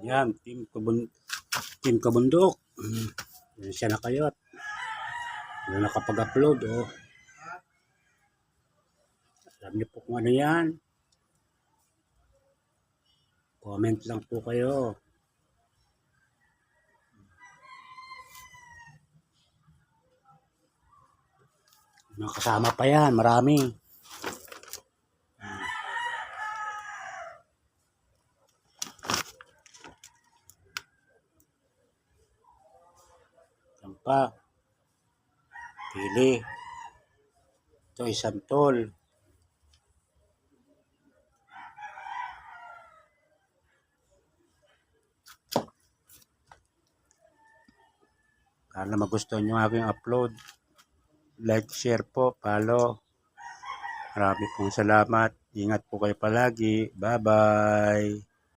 Yan, Team Kabundok. Yan siya na kayo at nakapag-upload. Oh. Alam niyo po kung ano yan. Comment lang po kayo. Mga kasama pa yan, marami. Yan pa. Pili. Ito isang tol. Sana magustuhan nyo aking upload. Like, share po, follow. Marami pong salamat. Ingat po kayo palagi. Bye-bye.